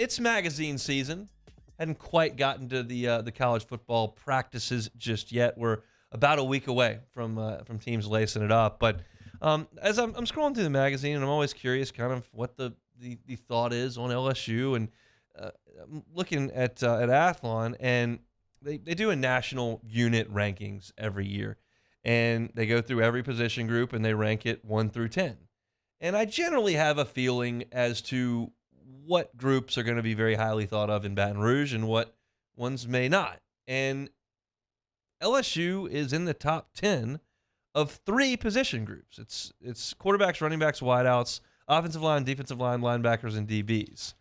it's magazine season. Hadn't quite gotten to the college football practices just yet. We're about a week away from teams lacing it up. But as I'm scrolling through the magazine, and I'm always curious kind of what the thought is on LSU. And I'm looking at Athlon, and they do a national unit rankings every year. And they go through every position group, and they rank it 1 through 10. And I generally have a feeling as to what groups are going to be very highly thought of in Baton Rouge and what ones may not. And LSU is in the top 10 of 3 position groups. It's quarterbacks, running backs, wideouts, offensive line, defensive line, linebackers, and DBs.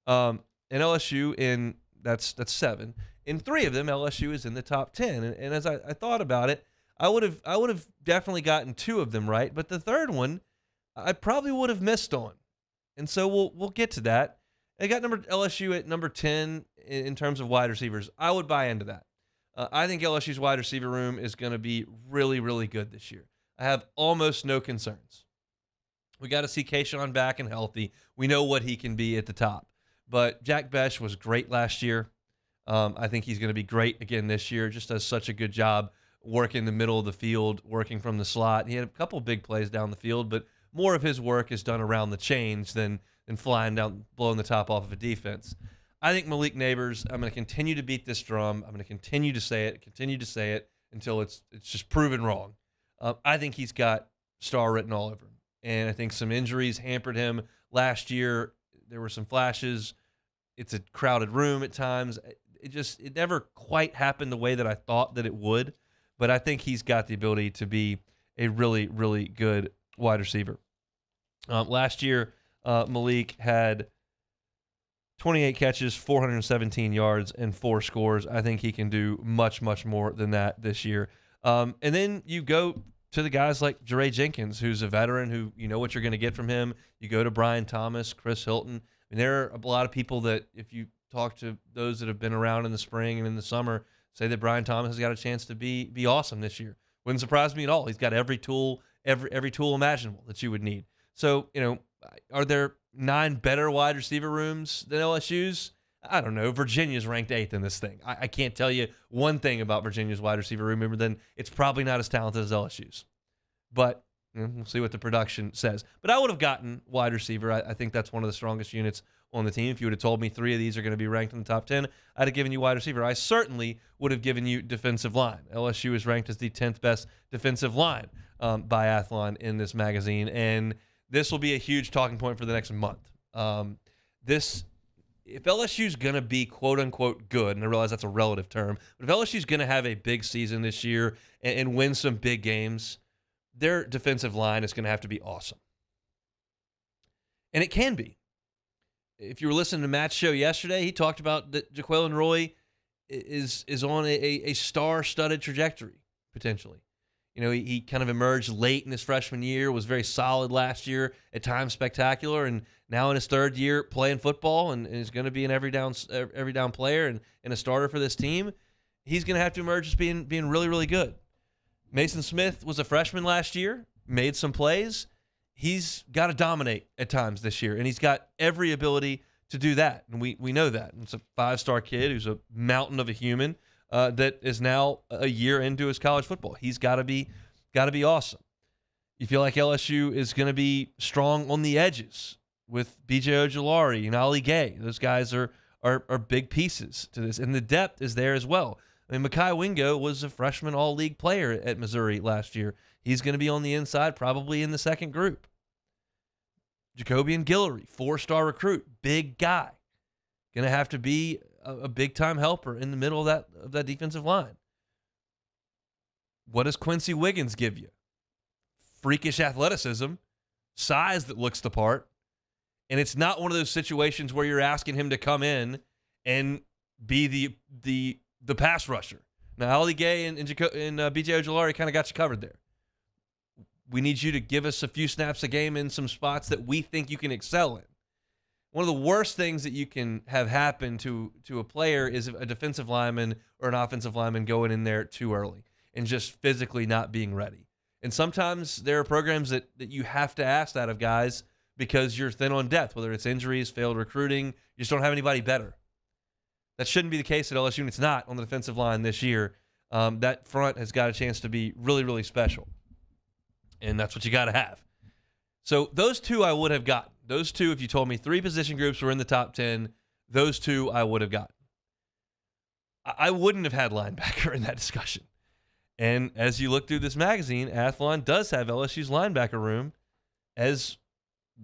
And LSU that's 7. In 3 of them, LSU is in the top 10. And as I thought about it, I would have definitely gotten 2 of them right, but the third one I probably would have missed on. And so we'll get to that. I got LSU at number 10 in terms of wide receivers. I would buy into that. I think LSU's wide receiver room is going to be really, really good this year. I have almost no concerns. We got to see Kayshawn back and healthy. We know what he can be at the top. But Jack Besh was great last year. I think he's going to be great again this year. Just does such a good job working the middle of the field, working from the slot. He had a couple big plays down the field, but more of his work is done around the chains than flying down, blowing the top off of a defense. I think Malik Neighbors, I'm going to continue to beat this drum. I'm going to continue to say it until it's just proven wrong. I think he's got star written all over him. And I think some injuries hampered him last year. There were some flashes. It's a crowded room at times. It never quite happened the way that I thought that it would. But I think he's got the ability to be a really, really good wide receiver. Last year, Malik had 28 catches, 417 yards, and 4 scores. I think he can do much, much more than that this year. And then you go to the guys like Jenkins, who's a veteran, who you know what you're going to get from him. You go to Brian Thomas, Chris Hilton. I mean, there are a lot of people that if you talk to those that have been around in the spring and in the summer, say that Brian Thomas has got a chance to be awesome this year. Wouldn't surprise me at all. He's got every tool imaginable that you would need. So, are there 9 better wide receiver rooms than LSU's? I don't know. Virginia's ranked 8th in this thing. I can't tell you one thing about Virginia's wide receiver room, other than it's probably not as talented as LSU's. But we'll see what the production says. But I would have gotten wide receiver. I think that's one of the strongest units on the team. If you would have told me 3 of these are going to be ranked in the top 10, I'd have given you wide receiver. I certainly would have given you defensive line. LSU is ranked as the 10th best defensive line by Athlon in this magazine, and this will be a huge talking point for the next month. If LSU's going to be quote-unquote good, and I realize that's a relative term, but if LSU's going to have a big season this year and win some big games, their defensive line is going to have to be awesome. And it can be. If you were listening to Matt's show yesterday, he talked about that Jaquelin Roy is on a star-studded trajectory, potentially. He kind of emerged late in his freshman year, was very solid last year, at times spectacular, and now in his 3rd year playing football and is going to be an every down player and a starter for this team. He's going to have to emerge as being really, really good. Mason Smith was a freshman last year, made some plays. He's got to dominate at times this year, and he's got every ability to do that, and we know that. And it's a 5-star kid who's a mountain of a human. That is now a year into his college football. He's got to be awesome. You feel like LSU is going to be strong on the edges with B.J. Ojulari and Ali Gay. Those guys are big pieces to this, and the depth is there as well. I mean, Mekhi Wingo was a freshman all-league player at Missouri last year. He's going to be on the inside, probably in the second group. Jacobian Guillory, 4-star recruit, big guy. Going to have to be a big-time helper in the middle of that defensive line. What does Quincy Wiggins give you? Freakish athleticism, size that looks the part, and it's not one of those situations where you're asking him to come in and be the pass rusher. Now, Ali Gay and B.J. Ojulari kind of got you covered there. We need you to give us a few snaps a game in some spots that we think you can excel in. One of the worst things that you can have happen to a player is a defensive lineman or an offensive lineman going in there too early and just physically not being ready. And sometimes there are programs that you have to ask that of guys because you're thin on depth, whether it's injuries, failed recruiting. You just don't have anybody better. That shouldn't be the case at LSU, and it's not on the defensive line this year. That front has got a chance to be really, really special, and that's what you got to have. So those two I would have gotten. Those two, if you told me 3 position groups were in the top 10, those two I would have gotten. I wouldn't have had linebacker in that discussion. And as you look through this magazine, Athlon does have LSU's linebacker room as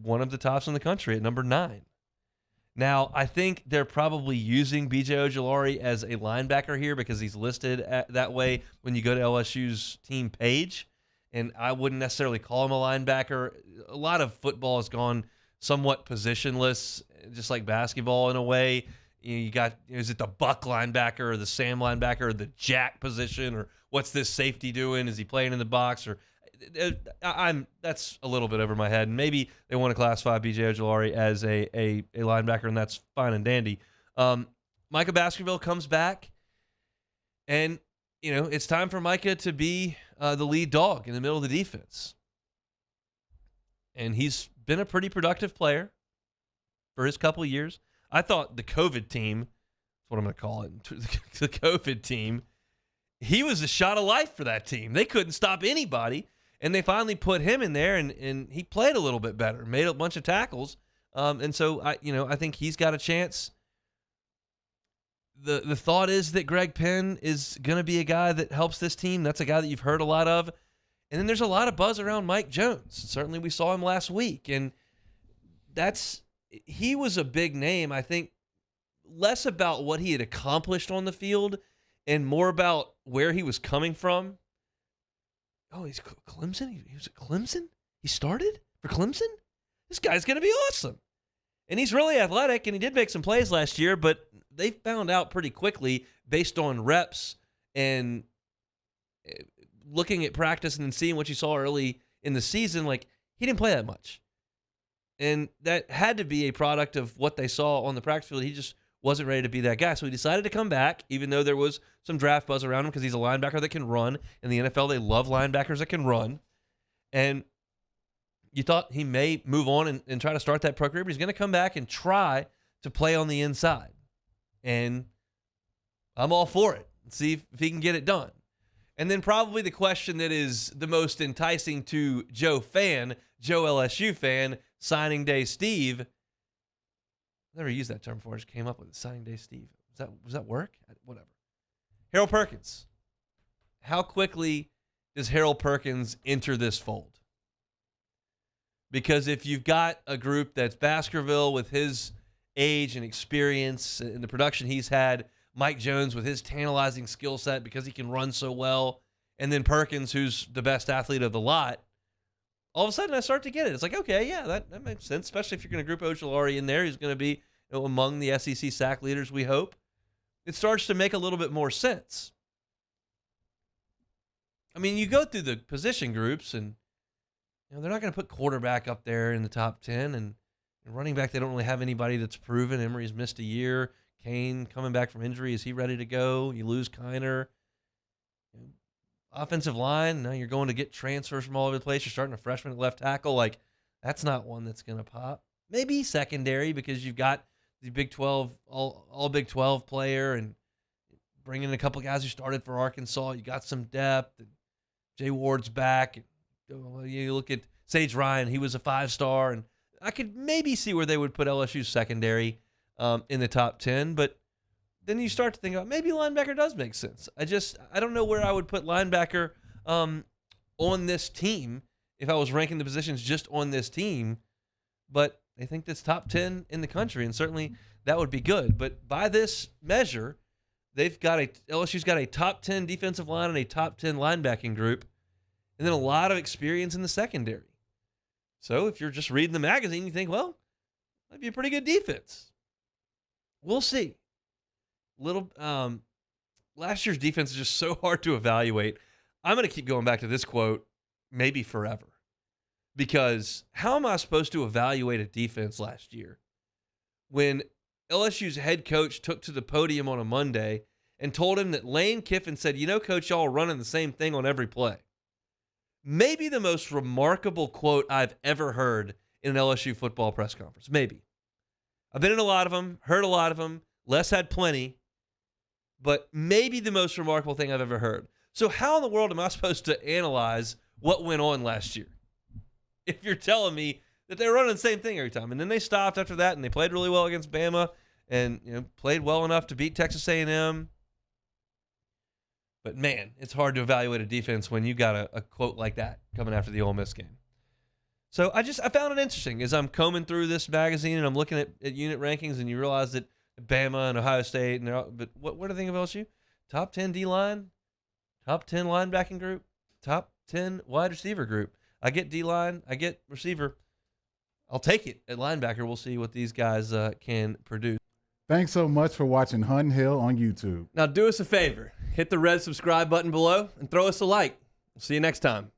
one of the tops in the country at number 9. Now, I think they're probably using B.J. Ojulari as a linebacker here because he's listed that way when you go to LSU's team page. And I wouldn't necessarily call him a linebacker. A lot of football has gone somewhat positionless, just like basketball in a way. You got, is it the buck linebacker or the Sam linebacker or the jack position, or what's this safety doing? Is he playing in the box? Or that's a little bit over my head. And maybe they want to classify B.J. Ojulari as a linebacker, and that's fine and dandy. Micah Baskerville comes back, and it's time for Micah to be the lead dog in the middle of the defense. And he's been a pretty productive player for his couple of years. I thought the COVID team, that's what I'm going to call it, the COVID team, he was a shot of life for that team. They couldn't stop anybody, and they finally put him in there, and he played a little bit better, made a bunch of tackles. And so, I think he's got a chance. The thought is that Greg Penn is going to be a guy that helps this team. That's a guy that you've heard a lot of. And then there's a lot of buzz around Mike Jones. Certainly we saw him last week, and he was a big name, I think, less about what he had accomplished on the field and more about where he was coming from. Oh, he's Clemson? He was at Clemson? He started for Clemson? This guy's going to be awesome. And he's really athletic, and he did make some plays last year, but they found out pretty quickly based on reps and looking at practice and then seeing what you saw early in the season, like, he didn't play that much. And that had to be a product of what they saw on the practice field. He just wasn't ready to be that guy. So he decided to come back, even though there was some draft buzz around him because he's a linebacker that can run. In the NFL, they love linebackers that can run. And you thought he may move on and try to start that pro career, but he's going to come back and try to play on the inside. And I'm all for it. See if he can get it done. And then probably the question that is the most enticing to Joe LSU fan, signing day Steve. I've never used that term before. I just came up with it. Signing day Steve. Was that work? Whatever. Harold Perkins. How quickly does Harold Perkins enter this fold? Because if you've got a group that's Baskerville with his age and experience and the production he's had, Mike Jones with his tantalizing skill set because he can run so well, and then Perkins, who's the best athlete of the lot, all of a sudden I start to get it. It's like, okay, yeah, that makes sense, especially if you're going to group Ojulari in there. He's going to be among the SEC sack leaders, we hope. It starts to make a little bit more sense. I mean, you go through the position groups, and they're not going to put quarterback up there in the top 10, and running back, they don't really have anybody that's proven. Emery's missed a year. Kane coming back from injury. Is he ready to go? You lose Kiner. Offensive line, now you're going to get transfers from all over the place. You're starting a freshman at left tackle. Like, that's not one that's going to pop. Maybe secondary because you've got the Big 12, all Big 12 player, and bringing in a couple guys who started for Arkansas. You got some depth. And Jay Ward's back. You look at Sage Ryan. He was a 5-star, and I could maybe see where they would put LSU's secondary in the top 10, but then you start to think about maybe linebacker does make sense. I don't know where I would put linebacker on this team if I was ranking the positions just on this team, but I think that's top 10 in the country, and certainly that would be good. But by this measure, LSU's got a top 10 defensive line and a top 10 linebacking group, and then a lot of experience in the secondary. So if you're just reading the magazine, you think, well, that'd be a pretty good defense. We'll see. Last year's defense is just so hard to evaluate. I'm going to keep going back to this quote maybe forever. Because how am I supposed to evaluate a defense last year when LSU's head coach took to the podium on a Monday and told him that Lane Kiffin said, coach, y'all are running the same thing on every play. Maybe the most remarkable quote I've ever heard in an LSU football press conference. Maybe. I've been in a lot of them, heard a lot of them. Les had plenty. But maybe the most remarkable thing I've ever heard. So how in the world am I supposed to analyze what went on last year if you're telling me that they were running the same thing every time? And then they stopped after that, and they played really well against Bama and played well enough to beat Texas A&M. But, man, it's hard to evaluate a defense when you got a quote like that coming after the Ole Miss game. So I found it interesting as I'm combing through this magazine and I'm looking at unit rankings, and you realize that Bama and Ohio State, but what do I think of LSU? Top 10 D-line, top 10 linebacking group, top 10 wide receiver group. I get D-line, I get receiver. I'll take it at linebacker. We'll see what these guys can produce. Thanks so much for watching Hunt and Hill on YouTube. Now do us a favor. Hit the red subscribe button below and throw us a like. See you next time.